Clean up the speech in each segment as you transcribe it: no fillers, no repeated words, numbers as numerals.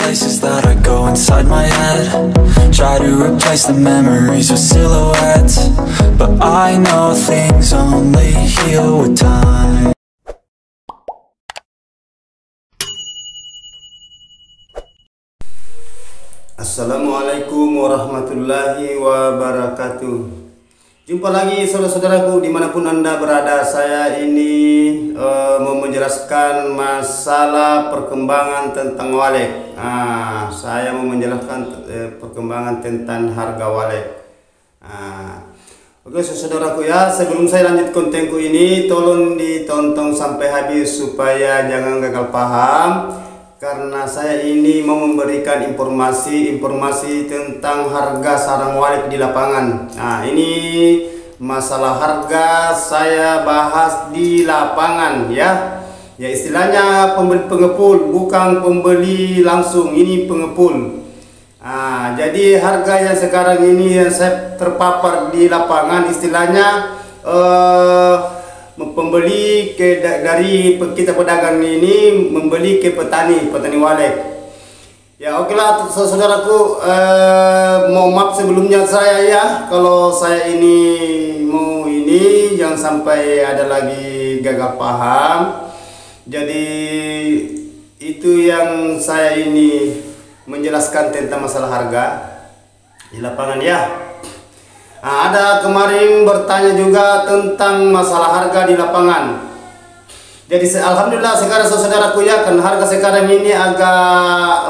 places that I go inside my head. Try to replace the memories with silhouettes, but I know things only heal with time. Assalamualaikum warahmatullahi wabarakatuh. Jumpa lagi saudara-saudaraku dimanapun Anda berada. Saya ini mau menjelaskan masalah perkembangan tentang walek. Saya mau menjelaskan perkembangan tentang harga walek. Oke saudaraku ya, sebelum saya lanjut kontenku ini, tolong ditonton sampai habis supaya jangan gagal paham. Karena saya ini mau memberikan informasi tentang harga sarang walek di lapangan. Nah, ini masalah harga saya bahas di lapangan ya. Ya istilahnya pembeli pengepul, bukan pembeli langsung, ini pengepul. Jadi harga yang sekarang ini yang saya terpapar di lapangan istilahnya pembeli dari kita pedagang ini membeli ke petani walek. Ya oke lah saudaraku, mohon maaf sebelumnya saya ya kalau saya ini jangan sampai ada lagi gagal paham. Jadi itu yang saya ini menjelaskan tentang masalah harga di lapangan ya. Ada kemarin bertanya juga tentang masalah harga di lapangan. Jadi alhamdulillah sekarang saudaraku ya, kan harga sekarang ini agak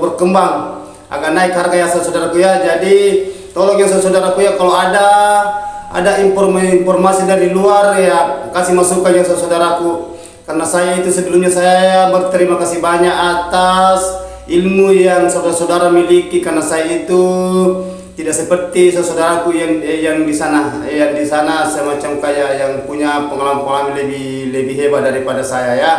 berkembang, agak naik harga ya saudaraku ya. Jadi tolong ya saudaraku ya, kalau ada informasi dari luar ya kasih masukan ya saudaraku. Karena saya itu sebelumnya saya berterima kasih banyak atas ilmu yang saudara-saudara miliki, karena saya itu tidak seperti saudaraku yang di sana semacam kayak yang punya pengalaman lebih hebat daripada saya ya.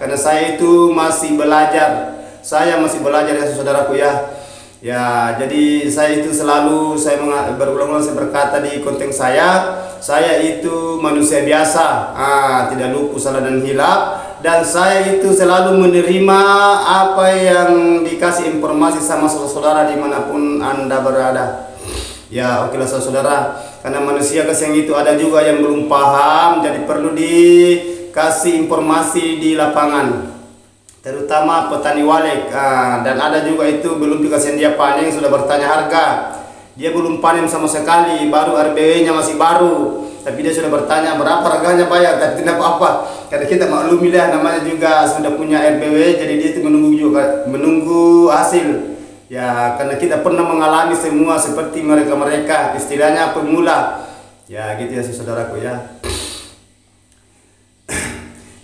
Karena saya itu masih belajar. Saya masih belajar ya saudaraku ya. Ya, jadi saya itu selalu berulang-ulang saya berkata di konten saya itu manusia biasa. Tidak luput salah dan hilaf, dan saya itu selalu menerima apa yang dikasih informasi sama saudara dimanapun Anda berada. Ya oke lah saudara, karena manusia yang itu ada juga yang belum paham, jadi perlu dikasih informasi di lapangan, terutama petani walek. Dan ada juga itu belum dikasih dia panen sudah bertanya harga. Dia belum panen sama sekali, baru RBW nya masih baru, tapi dia sudah bertanya berapa harganya bayar. Tapi tidak apa-apa, karena kita maklumi lah namanya juga sudah punya RBW, jadi dia itu menunggu hasil ya, karena kita pernah mengalami semua seperti mereka istilahnya pemula ya gitu ya saudaraku ya.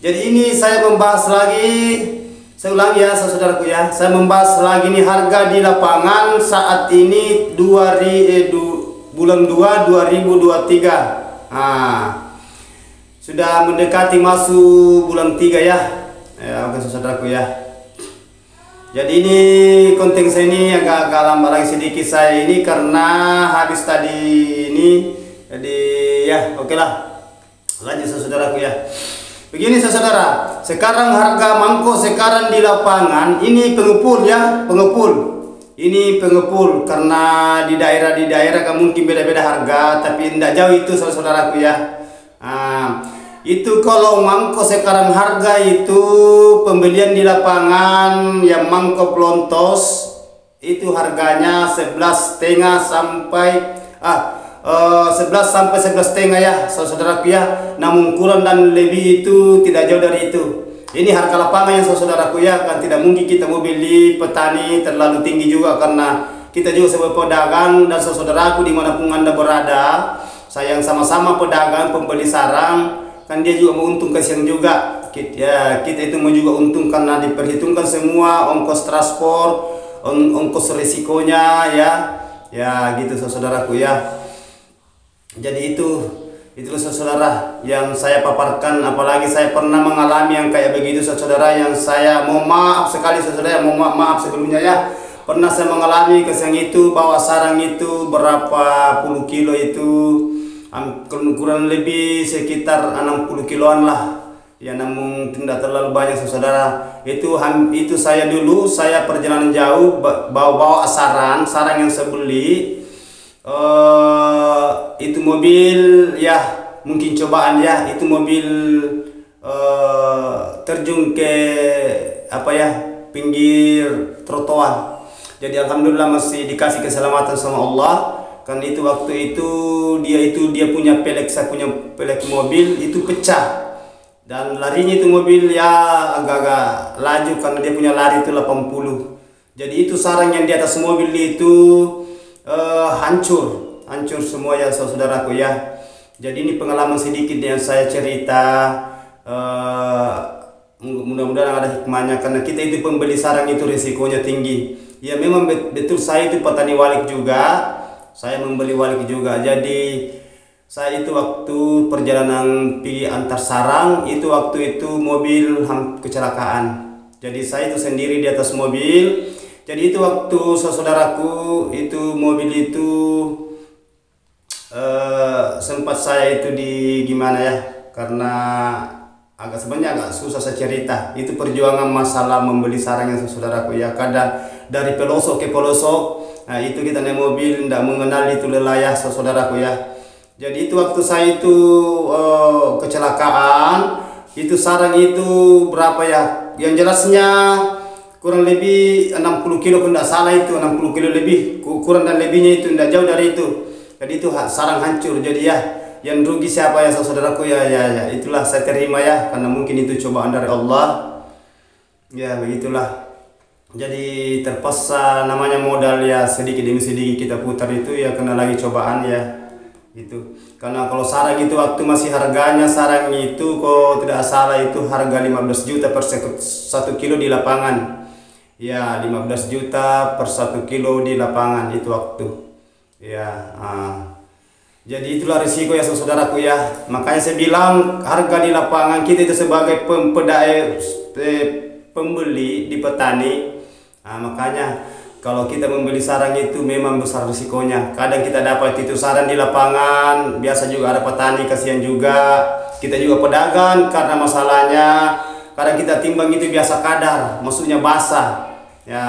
Jadi ini saya membahas lagi, saya ulangi ya saudaraku ya, saya membahas lagi nih harga di lapangan saat ini bulan 2 2023. Sudah mendekati masuk bulan 3 ya. Ya oke saudaraku ya. Jadi ini konten saya ini agak lambat lagi sedikit saya ini karena habis tadi ini. Jadi ya oke lah, lanjut saudaraku ya. Begini saudara, sekarang harga mangkok sekarang di lapangan ini pengepul ya, pengepul. Ini pengepul karena di daerah kan mungkin beda-beda harga, tapi tidak jauh itu saudaraku ya. Itu kalau mangkok sekarang harga itu pembelian di lapangan yang mangkok lontos itu harganya 11,5 sampai 11 sampai 11,5 ya saudaraku ya. Namun kurang dan lebih itu tidak jauh dari itu. Ini harga lapangan yang saudaraku ya, kan tidak mungkin kita mau beli petani terlalu tinggi juga, karena kita juga sebagai pedagang dan saudaraku dimanapun Anda berada, sayang sama-sama pedagang pembeli sarang, kan dia juga menguntungkan siang juga. Kita itu mau juga untung karena diperhitungkan semua ongkos transport, ongkos risikonya ya gitu saudaraku ya. Jadi itu saudara yang saya paparkan, apalagi saya pernah mengalami yang kayak begitu saudara, yang saya mau maaf sekali saudara, mau maaf sebelumnya ya. Pernah saya mengalami kesang itu, bawa sarang itu berapa puluh kilo itu, kurang lebih sekitar 60 kiloan lah Ya namun tidak terlalu banyak saudara. Itu saya dulu saya perjalanan jauh bawa sarang yang saya beli. Itu mobil ya mungkin cobaan ya, itu mobil terjun ke pinggir trotoar. Jadi alhamdulillah masih dikasih keselamatan sama Allah. Kan itu waktu itu dia punya pelek, saya punya pelek mobil itu pecah. Dan larinya itu mobil ya agak-agak laju karena dia punya lari itu 80. Jadi itu sarang yang di atas mobil itu hancur semua ya saudaraku ya. Jadi ini pengalaman sedikit yang saya cerita. Mudah-mudahan ada hikmahnya, karena kita itu pembeli sarang itu risikonya tinggi. Ya memang betul, saya itu petani walik juga. Saya membeli walik juga. Jadi saya itu waktu perjalanan pergi antar sarang, itu waktu itu mobil kecelakaan. Jadi saya itu sendiri di atas mobil. Jadi itu waktu saudaraku itu mobil itu sempat saya itu di gimana ya, karena sebenarnya agak susah saya cerita. Itu perjuangan masalah membeli sarang yang saudaraku ya, kadang dari pelosok ke pelosok. Nah itu kita naik mobil tidak mengenal itu lelah saudaraku ya. Jadi itu waktu saya itu kecelakaan, itu sarang itu berapa ya? Yang jelasnya kurang lebih 60 kilo, kalau tidak salah itu 60 kilo lebih, kurang dan lebihnya itu tidak jauh dari itu. Jadi itu sarang hancur. Jadi ya yang rugi siapa ya saudaraku ya, itulah saya terima ya, karena mungkin itu cobaan dari Allah. Ya begitulah. Jadi terpaksa, namanya modal ya, sedikit demi sedikit kita putar itu ya, kena lagi cobaan ya. Itu karena kalau sarang itu waktu masih harganya sarang itu kok tidak salah itu harga 15 juta per 1 kilo di lapangan ya, 15 juta per 1 kilo di lapangan itu waktu ya. Jadi itulah risiko ya saudaraku ya, makanya saya bilang harga di lapangan kita itu sebagai pembeli di petani. Makanya kalau kita membeli sarang itu memang besar risikonya. Kadang kita dapat itu sarang di lapangan, biasa juga ada petani kasihan juga. Kita juga pedagang, karena masalahnya kadang kita timbang itu biasa kadar, maksudnya basah. Ya,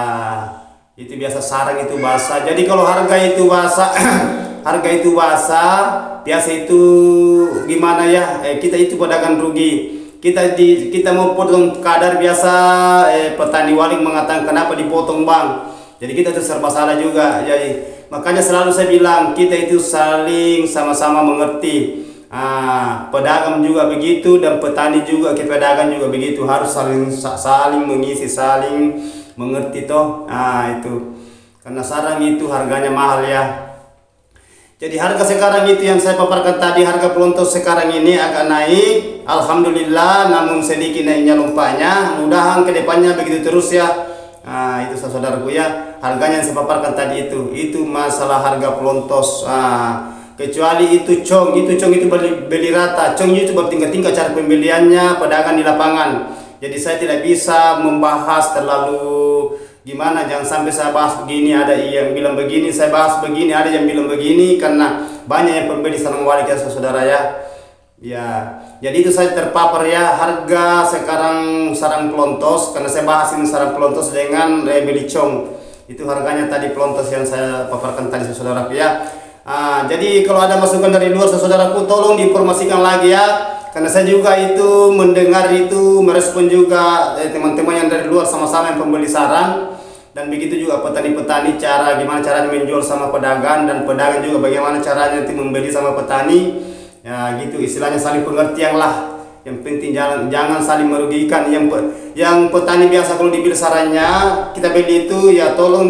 itu biasa sarang itu basah. Jadi kalau harga itu basah, biasa itu gimana ya? Kita itu pedagang rugi. Kita mau potong kadar biasa, petani walik mengatakan kenapa dipotong bang? Jadi kita itu serba salah juga. Jadi makanya selalu saya bilang kita itu saling sama-sama mengerti. Pedagang juga begitu dan petani juga, ke pedagang juga begitu, harus saling mengisi, saling mengerti toh. Itu karena sarang itu harganya mahal ya. Jadi harga sekarang itu yang saya paparkan tadi, harga pelontos sekarang ini agak naik, alhamdulillah, namun sedikit naiknya lompatnya. Mudahan kedepannya begitu terus ya. Itu saudaraku ya, harganya yang saya paparkan tadi itu masalah harga pelontos. Kecuali itu cong itu beli rata, cong itu bertingkat-tingkat cara pembeliannya pedagang di lapangan. Jadi saya tidak bisa membahas terlalu gimana, jangan sampai saya bahas begini ada yang bilang begini, saya bahas begini ada yang bilang begini, karena banyak yang pembeli sarang walik ya saudara ya. Ya, jadi itu saya terpapar ya harga sekarang sarang pelontos, karena saya bahas ini sarang pelontos dengan belicong. Itu harganya tadi pelontos yang saya paparkan tadi saudaraku ya. Jadi kalau ada masukan dari luar saudaraku, tolong diinformasikan lagi ya, karena saya juga itu mendengar itu, merespon juga teman-teman yang dari luar sama-sama yang pembeli sarang, dan begitu juga petani-petani gimana caranya menjual sama pedagang, dan pedagang juga bagaimana caranya nanti membeli sama petani. Ya gitu, istilahnya saling pengertian lah. Yang penting jangan saling merugikan. Yang petani biasa kalau dibeli sarannya kita beli itu ya, tolong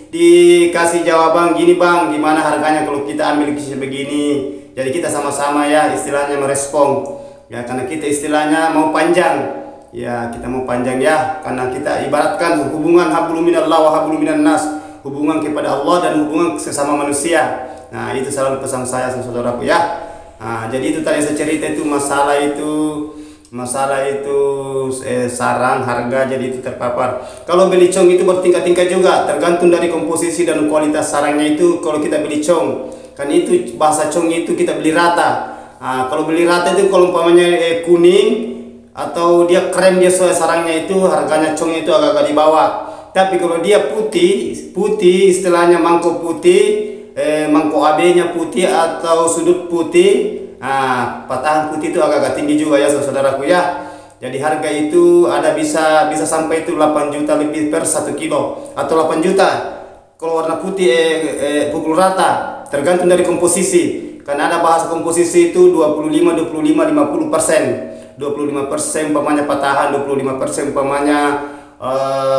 dikasih jawaban gini bang, gimana harganya kalau kita ambil begini. Jadi kita sama-sama ya istilahnya merespon ya, karena kita istilahnya mau panjang ya, kita mau panjang ya, karena kita ibaratkan hubungan hablum minallah wa hablum minan nas, hubungan kepada Allah dan hubungan sesama manusia. Nah itu selalu pesan saya saudaraku ya. Jadi itu tadi saya cerita itu masalah itu sarang harga, jadi itu terpapar. Kalau belicong itu bertingkat-tingkat juga, tergantung dari komposisi dan kualitas sarangnya itu. Kalau kita belicong kan itu bahasa cong itu kita beli rata. Kalau beli rata itu kalau umpamanya kuning, atau dia krem, dia sarangnya itu harganya congnya itu agak-agak di bawah. Tapi kalau dia putih istilahnya mangkok putih, mangkok AB-nya putih atau sudut putih, patahan putih itu agak-agak tinggi juga ya saudaraku ya. Jadi harga itu ada bisa sampai itu 8 juta lebih per 1 kilo atau 8 juta kalau warna putih pukul rata, tergantung dari komposisi. Karena ada bahasa komposisi itu 25 50%. 25% umpamanya patahan, 25% umpamanya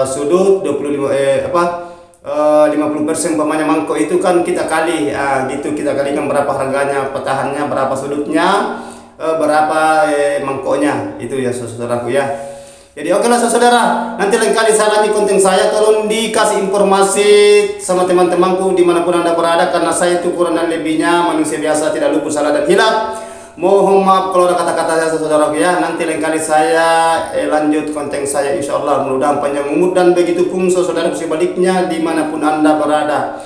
sudut, 50% umpamanya mangkok. Itu kan kita kali gitu, kita kalikan berapa harganya patahannya, berapa sudutnya, berapa mangkoknya. Itu ya saudaraku ya. Jadi oke lah saudara, nanti lain kali saya lanjut konten saya. Tolong dikasih informasi sama teman-temanku dimanapun anda berada, karena saya itu kurang dan lebihnya manusia biasa, tidak luput salah dan hilaf. Mohon maaf kalau ada kata-kata saya saudaraku ya. Nanti lain kali saya lanjut konten saya, insya Allah mudah-mudahan panjang umur dan begitu pun saudara sebaliknya dimanapun anda berada.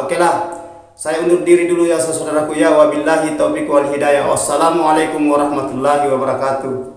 Oke lah, saya undur diri dulu ya saudaraku ya. Wabillahi taufiq wal hidayah. Wassalamualaikum warahmatullahi wabarakatuh.